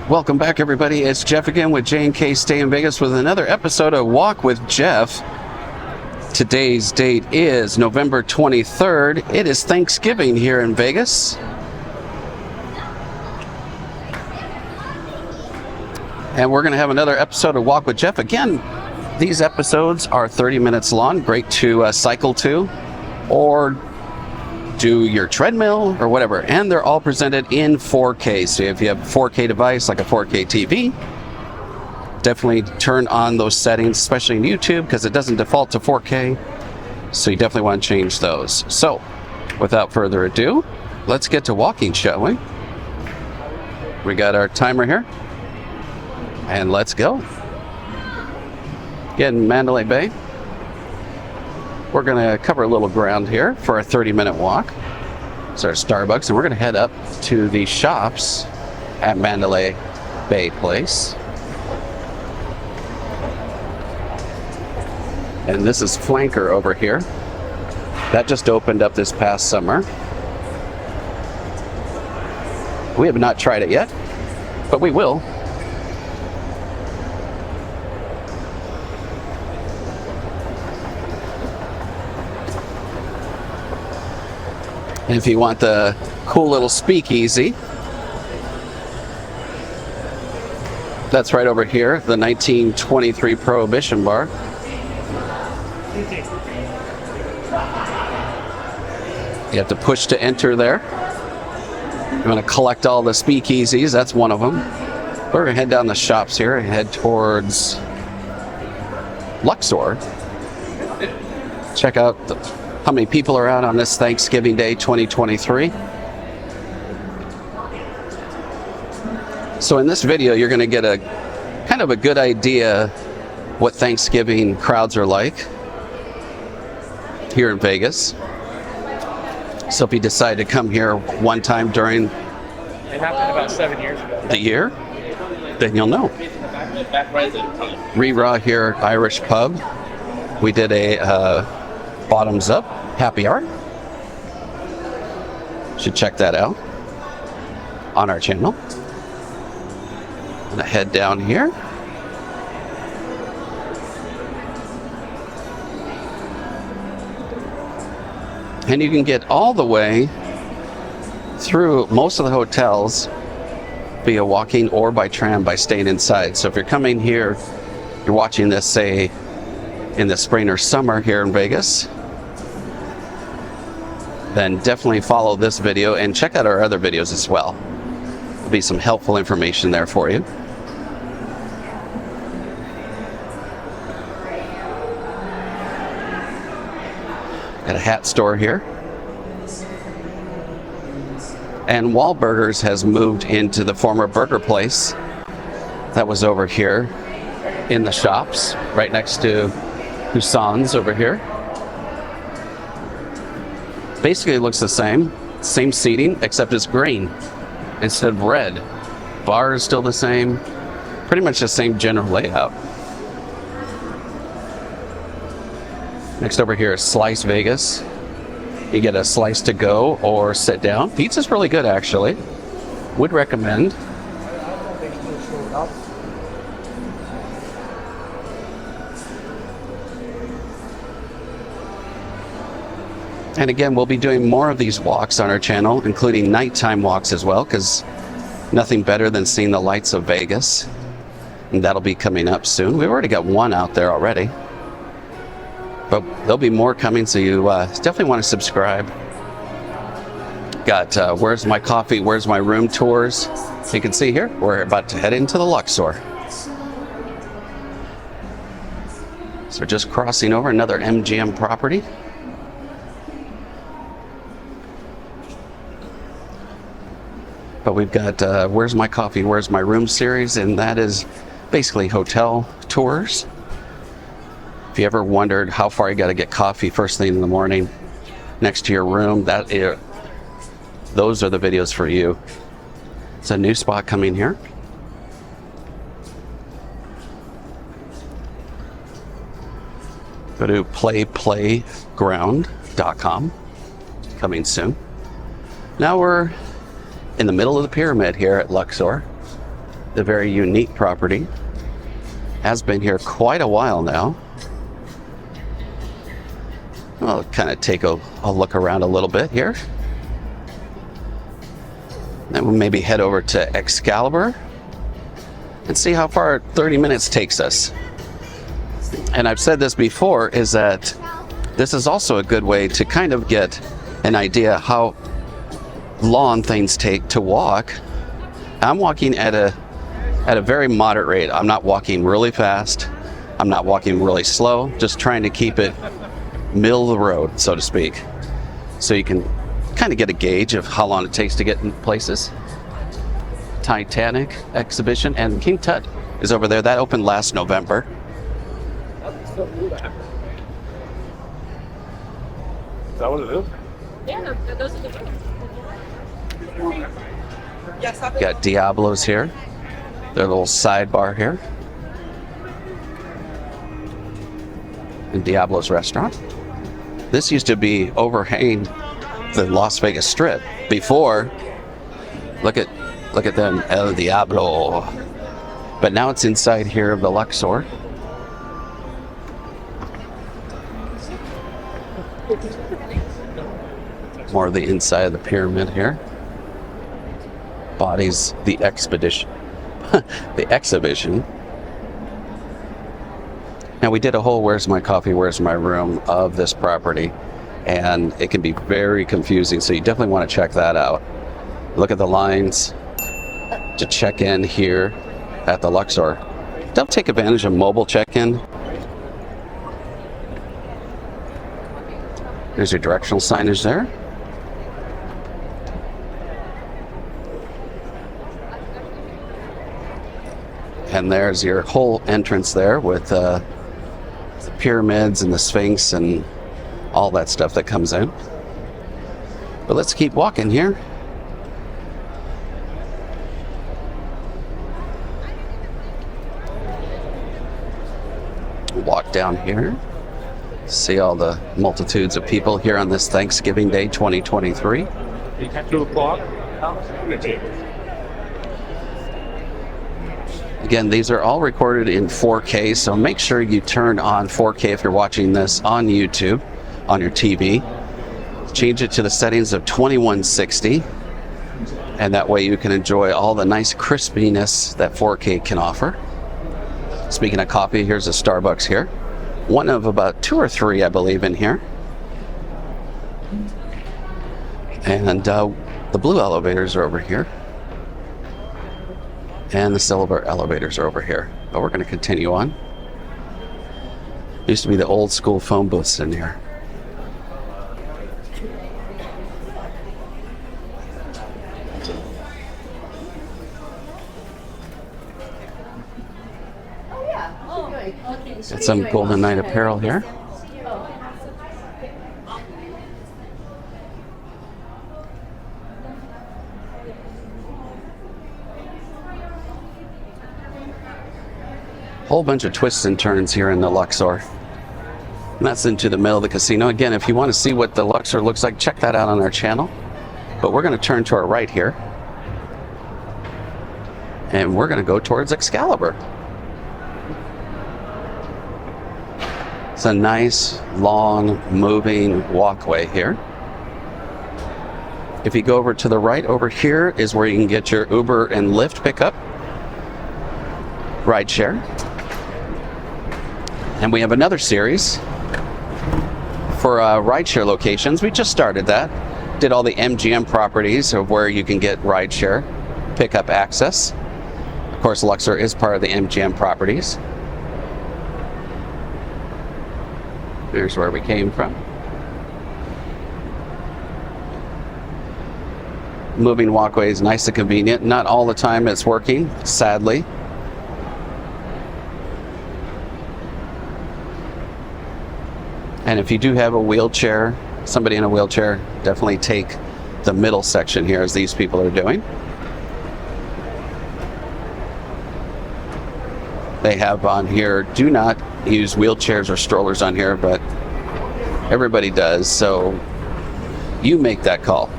Welcome back, everybody. It's Jeff again with J&K Stay in Vegas with another episode of Walk with Jeff. Today's date is November 23rd. It is Thanksgiving here in Vegas. And we're going to have another episode of Walk with Jeff. Again, these episodes are 30 minutes long. Great to cycle to or do your treadmill or whatever. And they're all presented in 4K. So if you have a 4K device like a 4K TV, definitely turn on those settings, especially in YouTube, because it doesn't default to 4K. So you definitely want to change those. So without further ado, let's get to walking, shall we? We got our timer here. And let's go. Again, Mandalay Bay. We're going to cover a little ground here for a 30-minute walk. It's our Starbucks, and we're going to head up to the shops at Mandalay Bay Place. And this is Flanker over here. That just opened up this past summer. We have not tried it yet, but we will. And if you want the cool little speakeasy, that's right over here, the 1923 Prohibition Bar. You have to push to enter there. You want to collect all the speakeasies, that's one of them. We're going to head down the shops here and head towards Luxor. Check out how many people are out on this Thanksgiving Day 2023. So in this video, you're going to get a kind of a good idea what Thanksgiving crowds are like here in Vegas. So if you decide to come here one time during it happened about 7 years ago. The year, then you'll know. Re-Raw here, Irish Pub. We did a bottoms up happy hour. Should check that out on our channel. I'm gonna head down here. And you can get all the way through most of the hotels via walking or by tram by staying inside. So if you're coming here, you're watching this, say, in the spring or summer here in Vegas, then definitely follow this video and check out our other videos as well. There'll be some helpful information there for you. Got a hat store here. And Wahlburgers has moved into the former burger place that was over here in the shops, right next to Husson's over here. Basically it looks the same seating, except it's green instead of red. Bar is still the same, pretty much the same general layout. Next over here is Slice Vegas. You get a slice to go or sit down. Pizza's really good, actually. Would recommend. And again, we'll be doing more of these walks on our channel, including nighttime walks as well, because nothing better than seeing the lights of Vegas. And that'll be coming up soon. We've already got one out there already, but there'll be more coming, so you definitely want to subscribe. Got Where's My Coffee, Where's My Room tours. You can see here, we're about to head into the Luxor. So we're just crossing over another MGM property. But we've got Where's My Coffee, Where's My Room series, and that is basically hotel tours. If you ever wondered how far you got to get coffee first thing in the morning next to your room, those are the videos for you. It's a new spot coming here. Go to playground.com. Coming soon. Now we're in the middle of the pyramid here at Luxor. a very unique property. Has been here quite a while now. I'll kind of take a look around a little bit here. Then we'll maybe head over to Excalibur and see how far 30 minutes takes us. And I've said this before, is that this is also a good way to kind of get an idea how long things take to walk. I'm walking at a very moderate rate. I'm not walking really fast. I'm not walking really slow, just trying to keep it middle of the road, so to speak. So you can kind of get a gauge of how long it takes to get in places. Titanic exhibition, and King Tut is over there. That opened last November. Is that what it is? Yeah, those are the Got Diablo's here. Their little sidebar here. In Diablo's restaurant. This used to be overhanging the Las Vegas Strip. Before, look at them, El Diablo. But now it's inside here of the Luxor. More of the inside of the pyramid here. Bodies the expedition. The exhibition. Now we did a whole Where's My Coffee, Where's My Room of this property, and it can be very confusing, so you definitely want to check that out. Look at the lines to check in here at the Luxor. Don't take advantage of mobile check-in. There's your directional signage there. And there's your whole entrance there with the pyramids and the Sphinx and all that stuff that comes in. But let's keep walking here. Walk down here. See all the multitudes of people here on this Thanksgiving Day 2023. 2 o'clock. Again, these are all recorded in 4K, so make sure you turn on 4K if you're watching this on YouTube, on your TV. Change it to the settings of 2160, and that way you can enjoy all the nice crispiness that 4K can offer. Speaking of coffee, here's a Starbucks here. One of about 2 or 3, I believe, in here. And the blue elevators are over here. And the silver elevators are over here. But we're going to continue on. Used to be the old school phone booths in here. Got some Golden Knight apparel here. Whole bunch of twists and turns here in the Luxor. And that's into the middle of the casino. Again, if you want to see what the Luxor looks like, check that out on our channel. But we're going to turn to our right here. And we're going to go towards Excalibur. It's a nice, long, moving walkway here. If you go over to the right, over here is where you can get your Uber and Lyft pickup. Rideshare. And we have another series for rideshare locations. We just started that. Did all the MGM properties of where you can get rideshare pickup access. Of course, Luxor is part of the MGM properties. Here's where we came from. Moving walkway is nice and convenient. Not all the time it's working, sadly. And if you do have a wheelchair, somebody in a wheelchair, definitely take the middle section here, as these people are doing. They have on here, do not use wheelchairs or strollers on here, but everybody does, so you make that call.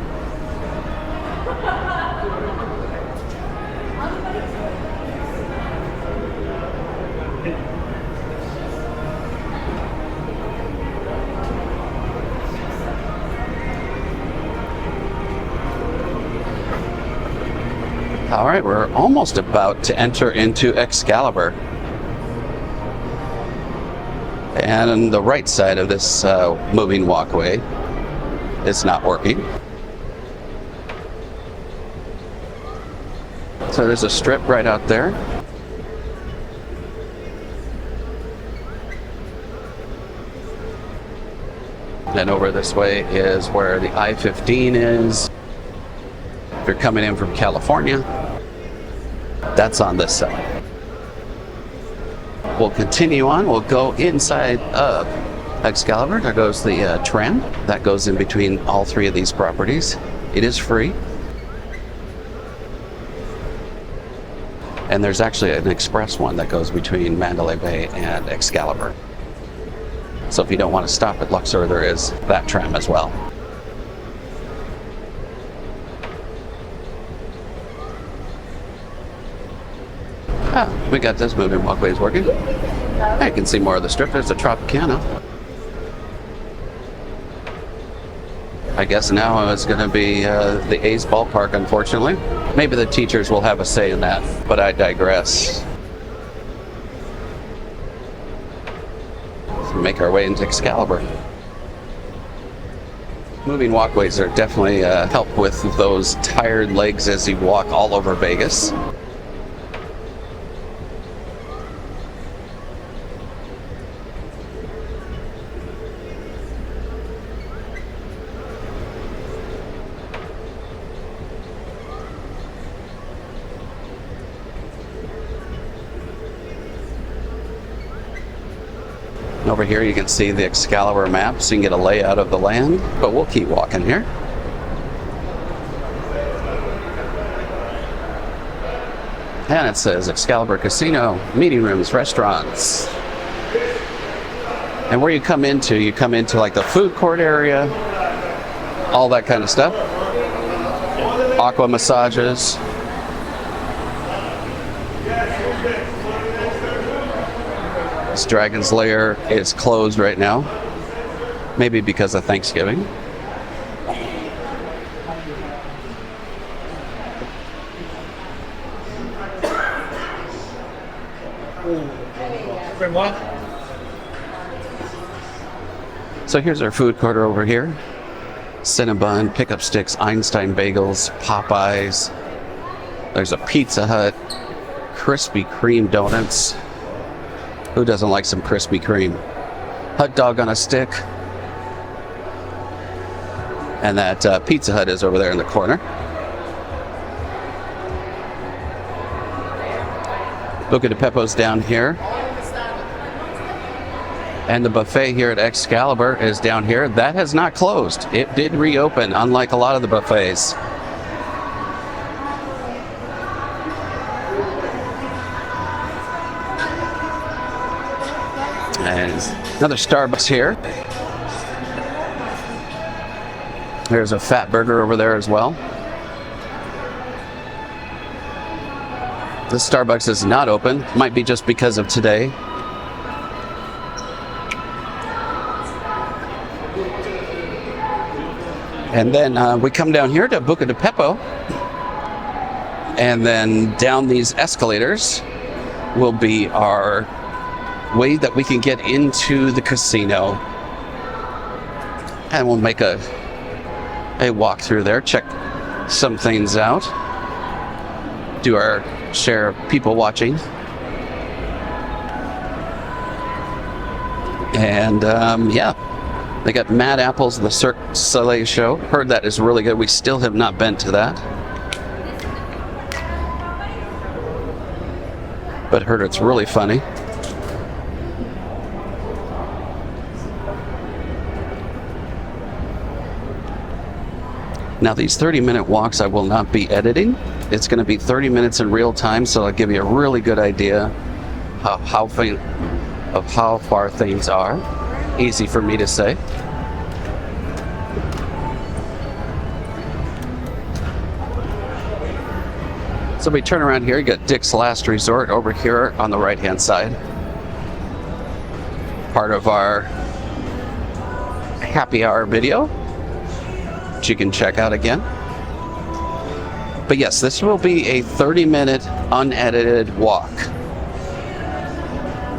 All right, we're almost about to enter into Excalibur. And on the right side of this moving walkway, it's not working. So there's a strip right out there. And over this way is where the I-15 is. If you're coming in from California, that's on this side. We'll continue on. We'll go inside of Excalibur. There goes the tram. That goes in between all three of these properties. It is free. And there's actually an express one that goes between Mandalay Bay and Excalibur. So if you don't want to stop at Luxor, there is that tram as well. We got this moving walkways working. I can see more of the strip. There's a Tropicana. I guess now it's going to be the A's ballpark, unfortunately. Maybe the teachers will have a say in that, but I digress. Let's make our way into Excalibur. Moving walkways are definitely help with those tired legs as you walk all over Vegas. Over here you can see the Excalibur map, so you can get a layout of the land, but we'll keep walking here. And it says Excalibur Casino, meeting rooms, restaurants. And where you come into like the food court area, all that kind of stuff. Aqua massages. This Dragon's Lair is closed right now, maybe because of Thanksgiving. So here's our food court over here. Cinnabon, Pickup Sticks, StayinVegas, Popeyes. There's a Pizza Hut, Krispy Kreme donuts. Who doesn't like some Krispy Kreme? Hot dog on a stick. And that Pizza Hut is over there in the corner. Buca de Beppo's down here. And the buffet here at Excalibur is down here. That has not closed. It did reopen, unlike a lot of the buffets. And another Starbucks here. There's a Fat Burger over there as well. This Starbucks is not open. Might be just because of today. And then we come down here to Buca de Beppo. And then down these escalators will be our way that we can get into the casino. And we'll make a walk through there, check some things out, do our share of people watching. And yeah, they got Mad Apples, the Cirque du Soleil show. Heard that is really good. We still have not been to that, but heard it's really funny. Now these 30-minute walks I will not be editing. It's going to be 30 minutes in real time, so I'll give you a really good idea of how far things are. Easy for me to say. So we turn around here, you got Dick's Last Resort over here on the right-hand side. part of our happy hour video, which you can check out again. But yes, this will be a 30-minute unedited walk.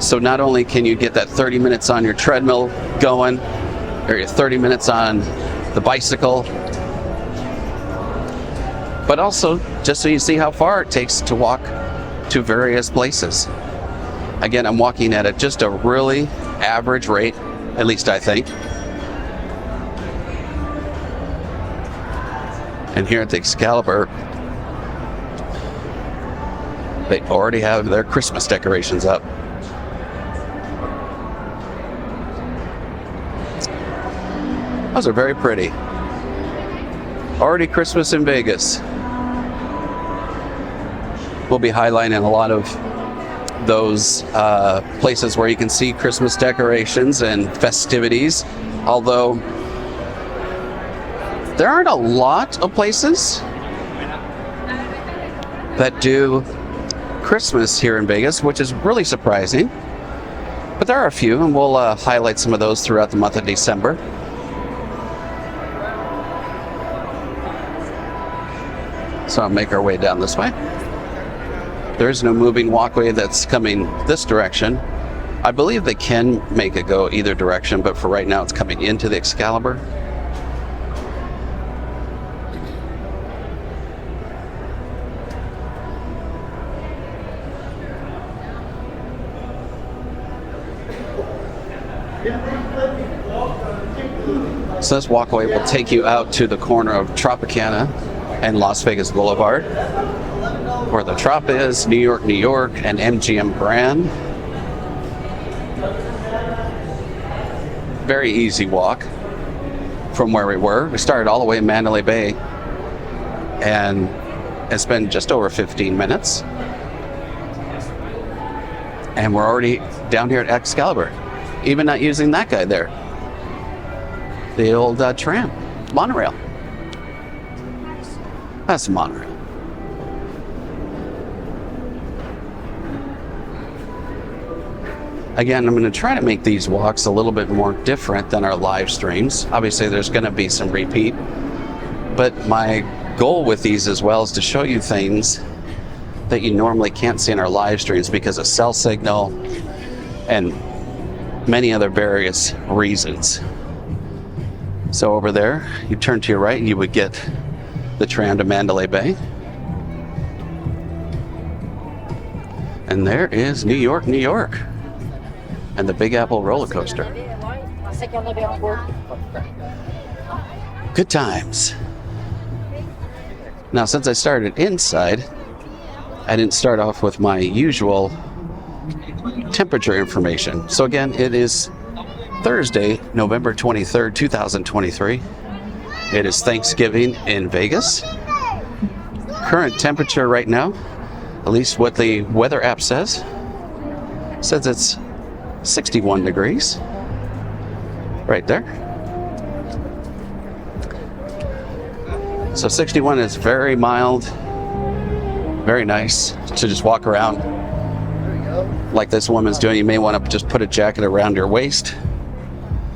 So not only can you get that 30 minutes on your treadmill going, or your 30 minutes on the bicycle, but also just so you see how far it takes to walk to various places. Again, I'm walking at just a really average rate, at least I think. And here at the Excalibur, they already have their Christmas decorations up. Those are very pretty. Already Christmas in Vegas. We'll be highlighting a lot of those places where you can see Christmas decorations and festivities, although there aren't a lot of places that do Christmas here in Vegas, which is really surprising. But there are a few, and we'll highlight some of those throughout the month of December. So I'll make our way down this way. There is no moving walkway that's coming this direction. I believe they can make it go either direction, but for right now it's coming into the Excalibur. So this walkway will take you out to the corner of Tropicana and Las Vegas Boulevard, where the Trop is, New York, New York, and MGM brand. Very easy walk from where we were. We started all the way in Mandalay Bay, and it's been just over 15 minutes. And we're already down here at Excalibur, even not using that guy there. The old tram, monorail. That's a monorail. Again, I'm going to try to make these walks a little bit more different than our live streams. Obviously, there's going to be some repeat, but my goal with these as well is to show you things that you normally can't see in our live streams because of cell signal and many other various reasons. So over there, you turn to your right, you would get the tram to Mandalay Bay. And there is New York, New York, and the Big Apple roller coaster. Good times. Now, since I started inside, I didn't start off with my usual temperature information. So again, it is Thursday, November 23rd, 2023. It is Thanksgiving in Vegas. Current temperature right now, at least what the weather app says it's 61 degrees. Right there. So 61 is very mild, very nice to just walk around like this woman's doing. You may want to just put a jacket around your waist,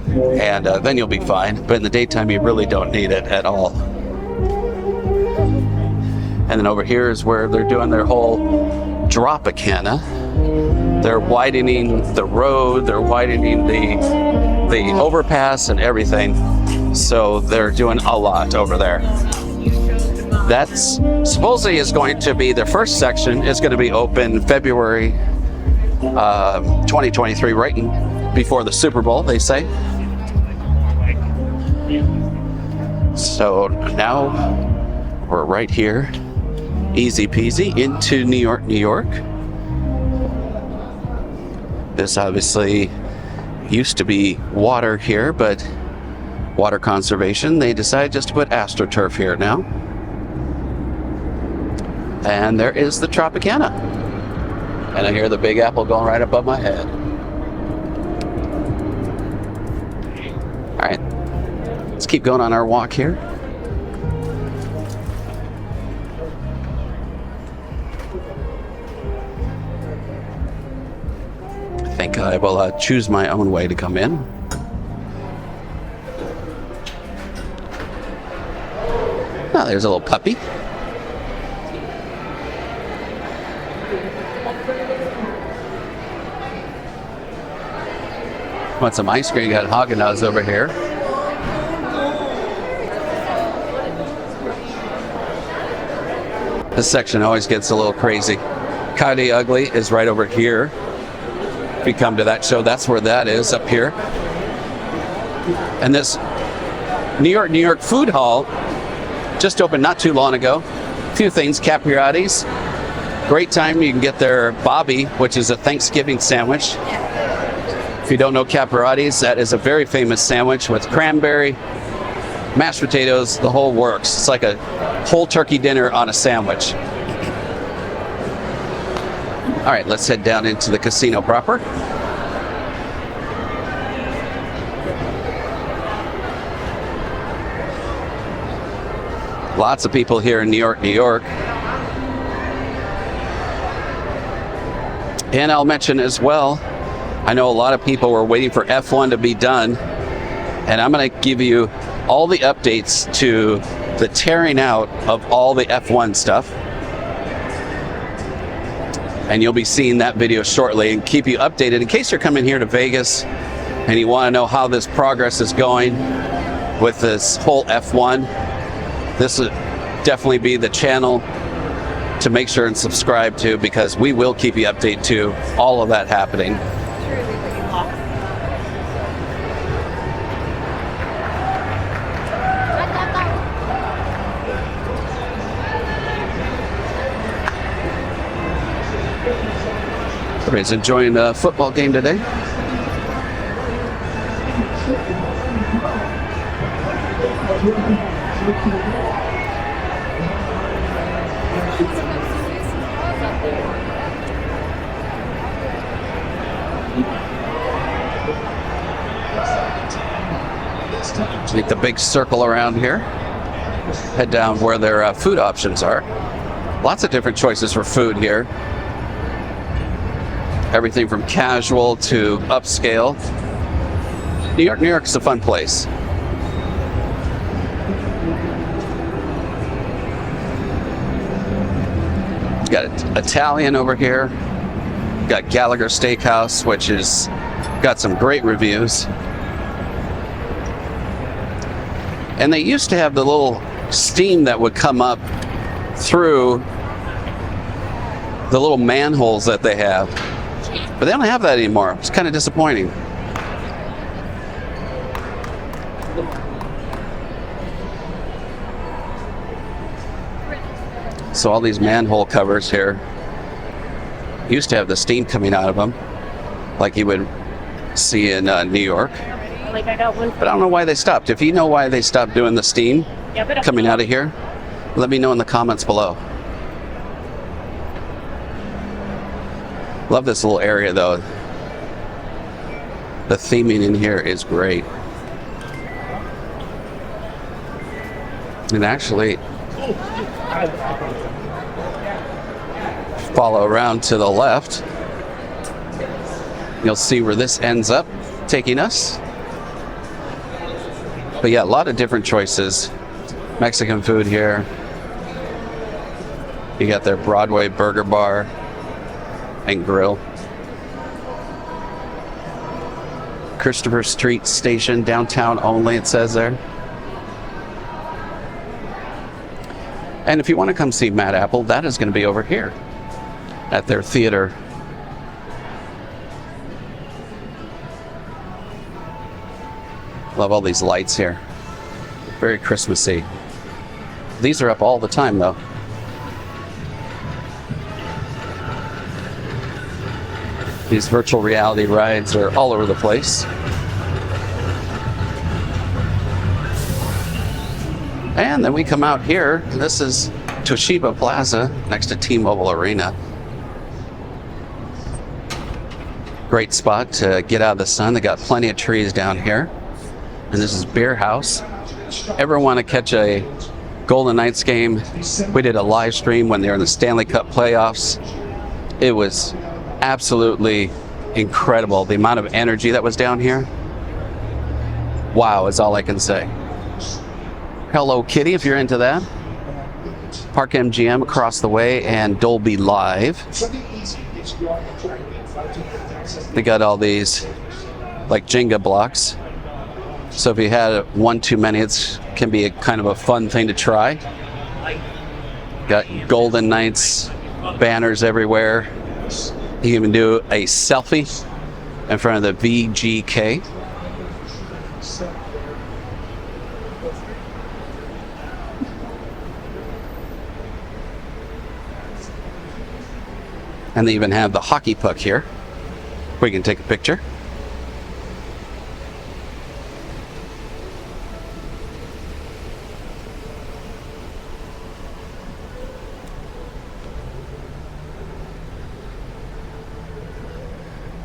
and then you'll be fine. But in the daytime, you really don't need it at all. And then over here is where they're doing their whole Tropicana. They're widening the road, they're widening the overpass and everything. So they're doing a lot over there. That's supposedly is going to be the first section is going to be open February 2023, right before the Super Bowl, they say. So now we're right here, easy peasy, into New York, New York. This obviously used to be water here, but water conservation, they decided just to put AstroTurf here now. And there is the Tropicana. And I hear the Big Apple going right above my head. All right, let's keep going on our walk here. I think I will choose my own way to come in. Oh, there's a little puppy. Want some ice cream? Got Haagen-Dazs over here. This section always gets a little crazy. Coyote Ugly is right over here. If you come to that show, that's where that is, up here. And this New York Food Hall just opened not too long ago. A few things, Capriati's. Great time, you can get their Bobby, which is a Thanksgiving sandwich. If you don't know Capriati's, that is a very famous sandwich with cranberry, mashed potatoes, the whole works. It's like a whole turkey dinner on a sandwich. All right, let's head down into the casino proper. Lots of people here in New York, New York. And I'll mention as well, I know a lot of people were waiting for F1 to be done, and I'm going to give you all the updates to the tearing out of all the F1 stuff. And you'll be seeing that video shortly and keep you updated in case you're coming here to Vegas and you want to know how this progress is going with this whole F1. This would definitely be the channel to make sure and subscribe to, because we will keep you updated to all of that happening. Everybody's enjoying the football game today. Make the big circle around here. Head down where their food options are. Lots of different choices for food here. Everything from casual to upscale. New York's a fun place. Got Italian over here. Got Gallagher Steakhouse, which is got some great reviews. And they used to have the little steam that would come up through the little manholes that they have. But they don't have that anymore. It's kind of disappointing. So all these manhole covers here used to have the steam coming out of them, like you would see in New York. Like I got one. But I don't know why they stopped. If you know why they stopped doing the steam coming out of here, let me know in the comments below. Love this little area though. The theming in here is great. And actually, follow around to the left, you'll see where this ends up taking us. But yeah, a lot of different choices. Mexican food here. You got their Broadway Burger Bar and Grill. Christopher Street Station, downtown only, it says there. And if you want to come see Mad Apple, that is going to be over here at their theater. Love all these lights here. Very Christmassy. These are up all the time though. These virtual reality rides are all over the place. And then we come out here. This is Toshiba Plaza next to T-Mobile Arena. Great spot to get out of the sun. They got plenty of trees down here. And this is Beer House. Ever want to catch a Golden Knights game? We did a live stream when they were in the Stanley Cup playoffs. It was absolutely incredible. The amount of energy that was down here. Wow, is all I can say. Hello Kitty, if you're into that. Park MGM across the way and Dolby Live. They got all these like Jenga blocks. So if you had one too many, it can be a kind of a fun thing to try. Got Golden Knights banners everywhere. You can even do a selfie in front of the VGK. And they even have the hockey puck here, where you can take a picture.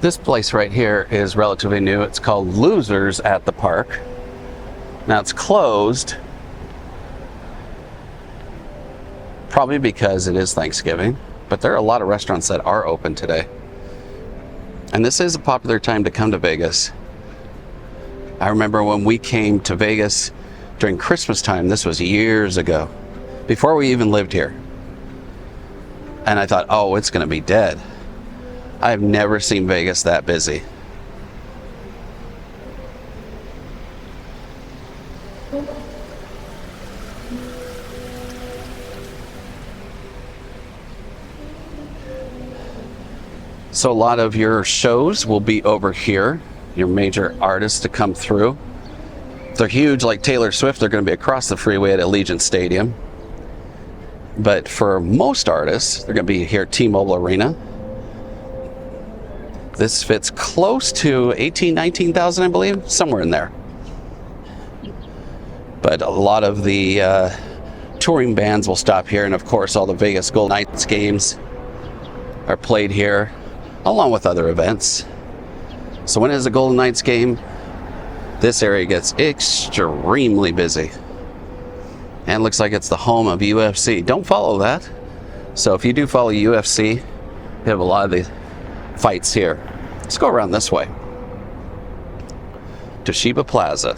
This place right here is relatively new. It's called Losers at the Park. Now it's closed, probably because it is Thanksgiving, but there are a lot of restaurants that are open today. And this is a popular time to come to Vegas. I remember when we came to Vegas during Christmas time, this was years ago, before we even lived here. And I thought, oh, it's gonna be dead. I've never seen Vegas that busy. So a lot of your shows will be over here, your major artists to come through. If they're huge like Taylor Swift, they're going to be across the freeway at Allegiant Stadium. But for most artists, they're going to be here at T-Mobile Arena. This fits close to 18,000, 19,000, I believe, somewhere in there. But a lot of the touring bands will stop here, and of course all the Vegas Golden Knights games are played here, along with other events. So when it is a Golden Knights game, this area gets extremely busy. And it looks like it's the home of UFC. Don't follow that. So if you do follow UFC, you have a lot of the fights here. Let's go around this way. Toshiba Plaza.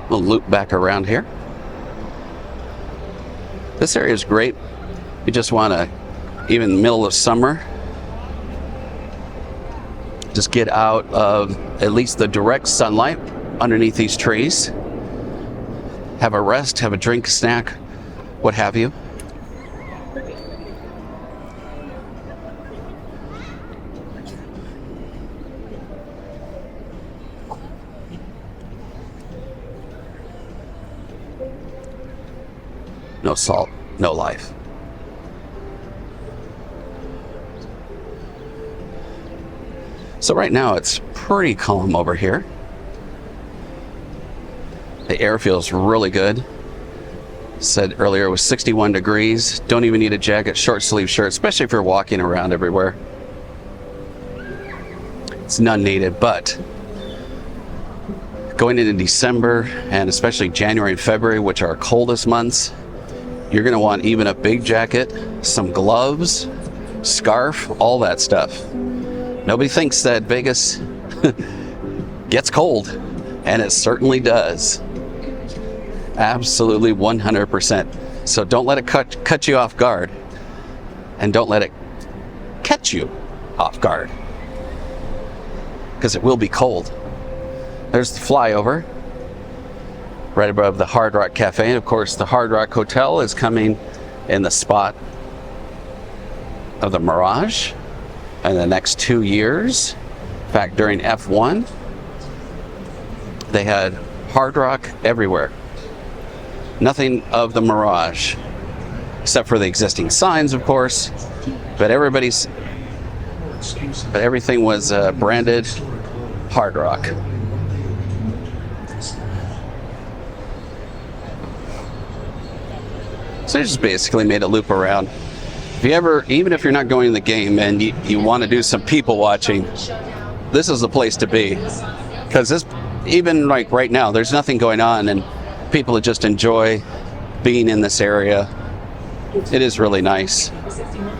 We'll loop back around here. This area is great. You just want to, even in the middle of summer, just get out of at least the direct sunlight underneath these trees. Have a rest, have a drink, snack, what have you. No salt, no life. So right now it's pretty calm over here. The air feels really good. Said earlier it was 61 degrees. Don't even need a jacket, short sleeve shirt, especially if you're walking around everywhere. It's none needed, but going into December and especially January and February, which are our coldest months, you're gonna want even a big jacket, some gloves, scarf, all that stuff. Nobody thinks that Vegas gets cold, and it certainly does. Absolutely 100%. So don't let it cut you off guard, and don't let it catch you off guard, because it will be cold. There's the flyover right above the Hard Rock Cafe. And of course, the Hard Rock Hotel is coming in the spot of the Mirage in the next 2 years. In fact, during F1, they had Hard Rock everywhere. Nothing of the Mirage, except for the existing signs, of course. But everything was branded Hard Rock. So they just basically made a loop around. If you ever, even if you're not going to the game and you want to do some people watching, this is the place to be. Because this, even like right now, there's nothing going on and people just enjoy being in this area. It is really nice.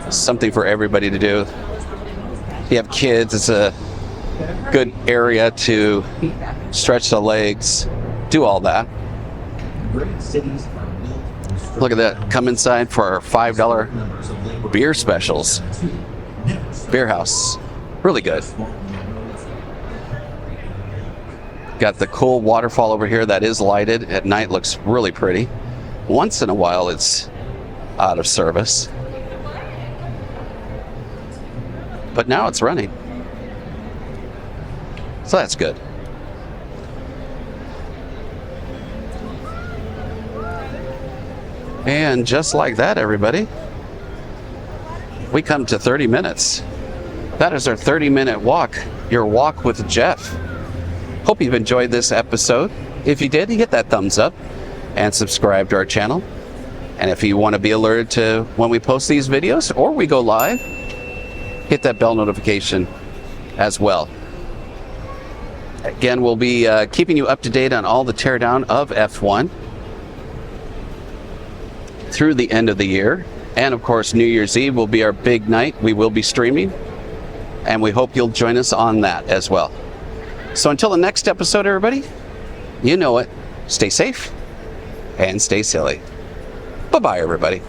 something for everybody to do. If you have kids, it's a good area to stretch the legs, do all that. Look at that. Come inside for our $5 beer specials. Beer house. Really good. Got the cool waterfall over here that is lighted. At night looks really pretty. Once in a while it's out of service. But now it's running. So that's good. And just like that, everybody, we come to 30 minutes. That is our 30-minute walk, your walk with Jeff. Hope you've enjoyed this episode. If you did, hit that thumbs up and subscribe to our channel. And if you want to be alerted to when we post these videos or we go live, hit that bell notification as well. Again, we'll be keeping you up to date on all the teardown of F1 through the end of the year. And of course, New Year's Eve will be our big night. We will be streaming, and we hope you'll join us on that as well. So until the next episode, everybody, you know it. Stay safe and stay silly. Bye-bye, everybody.